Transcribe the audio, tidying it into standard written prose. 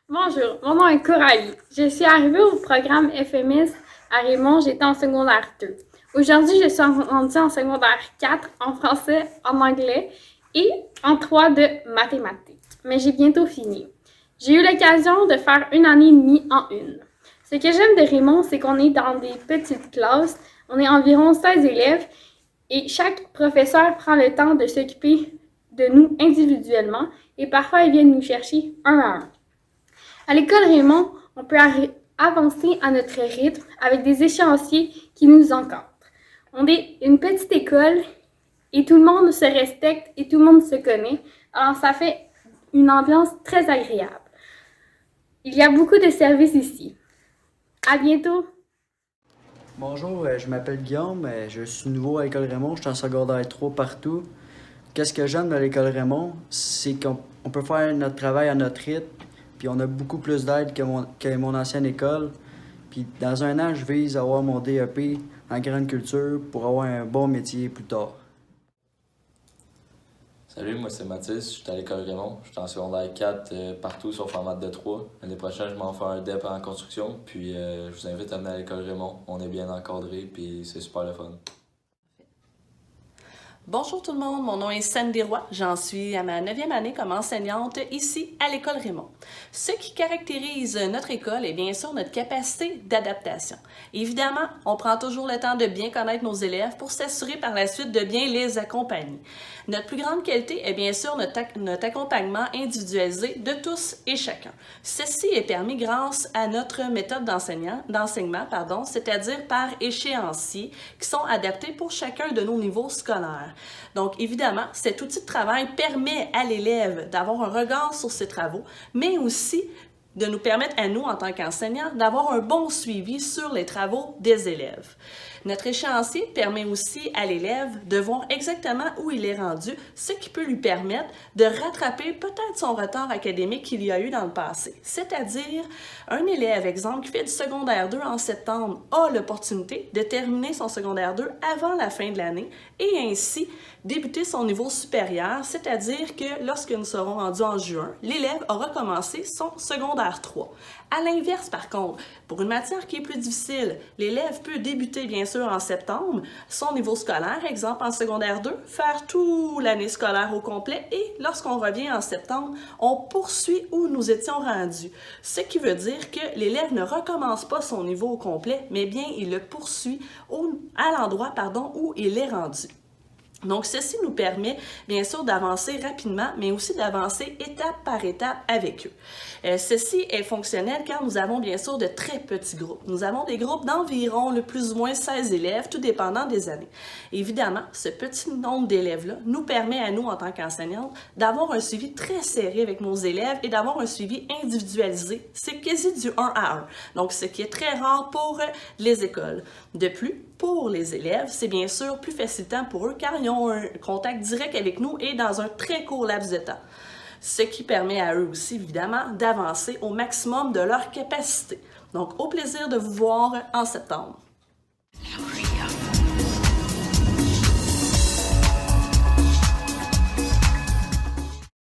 Bonjour, mon nom est Coralie. Je suis arrivée au programme FMS à Raymond, j'étais en secondaire 2. Aujourd'hui, je suis rendue en secondaire 4 en français, en anglais et en 3 de mathématiques. Mais j'ai bientôt fini. J'ai eu l'occasion de faire une année et demie en une. Ce que j'aime de Raymond, c'est qu'on est dans des petites classes. On est environ 16 élèves et chaque professeur prend le temps de s'occuper de nous individuellement et parfois ils viennent nous chercher un à un. À l'école Raymond, on peut avancer à notre rythme avec des échéanciers qui nous encadrent. On est une petite école et tout le monde se respecte et tout le monde se connaît. Alors ça fait une ambiance très agréable. Il y a beaucoup de services ici. À bientôt! Bonjour, je m'appelle Guillaume, je suis nouveau à l'école Raymond, je suis en secondaire 3 partout. Qu'est-ce que j'aime de l'école Raymond, c'est qu'on peut faire notre travail à notre rythme, puis on a beaucoup plus d'aide que mon ancienne école. Puis dans un an, je vise à avoir mon DEP en grande culture pour avoir un bon métier plus tard. Salut, moi c'est Mathis, je suis à l'école Raymond, je suis en secondaire 4 partout sauf en maths de 3. L'année prochaine, je m'en fais un DEP en construction, puis je vous invite à venir à l'école Raymond. On est bien encadré, puis c'est super le fun. Bonjour tout le monde, mon nom est Sandy Roy, j'en suis à ma 9e année comme enseignante ici à l'école Raymond. Ce qui caractérise notre école est bien sûr notre capacité d'adaptation. Évidemment, on prend toujours le temps de bien connaître nos élèves pour s'assurer par la suite de bien les accompagner. Notre plus grande qualité est bien sûr notre accompagnement individualisé de tous et chacun. Ceci est permis grâce à notre méthode d'enseignement, c'est-à-dire par échéanciers qui sont adaptés pour chacun de nos niveaux scolaires. Donc, évidemment, cet outil de travail permet à l'élève d'avoir un regard sur ses travaux, mais aussi de nous permettre à nous, en tant qu'enseignants, d'avoir un bon suivi sur les travaux des élèves. Notre échéancier permet aussi à l'élève de voir exactement où il est rendu, ce qui peut lui permettre de rattraper peut-être son retard académique qu'il y a eu dans le passé. C'est-à-dire, un élève, exemple, qui fait du secondaire 2 en septembre, a l'opportunité de terminer son secondaire 2 avant la fin de l'année et ainsi débuter son niveau supérieur, c'est-à-dire que lorsque nous serons rendus en juin, l'élève aura commencé son secondaire 3. À l'inverse, par contre, pour une matière qui est plus difficile, l'élève peut débuter, bien sûr, en septembre, son niveau scolaire, exemple en secondaire 2, faire toute l'année scolaire au complet et lorsqu'on revient en septembre, on poursuit où nous étions rendus. Ce qui veut dire que l'élève ne recommence pas son niveau au complet, mais bien il le poursuit à l'endroit où il est rendu. Donc, ceci nous permet, bien sûr, d'avancer rapidement, mais aussi d'avancer étape par étape avec eux. Ceci est fonctionnel car nous avons, bien sûr, de très petits groupes. Nous avons des groupes d'environ le plus ou moins 16 élèves, tout dépendant des années. Évidemment, ce petit nombre d'élèves-là nous permet à nous, en tant qu'enseignantes, d'avoir un suivi très serré avec nos élèves et d'avoir un suivi individualisé. C'est quasi du 1 à 1. Donc, ce qui est très rare pour les écoles. De plus, pour les élèves, c'est bien sûr plus facilitant pour eux car ils ont un contact direct avec nous et dans un très court laps de temps. Ce qui permet à eux aussi, évidemment, d'avancer au maximum de leur capacité. Donc, au plaisir de vous voir en septembre.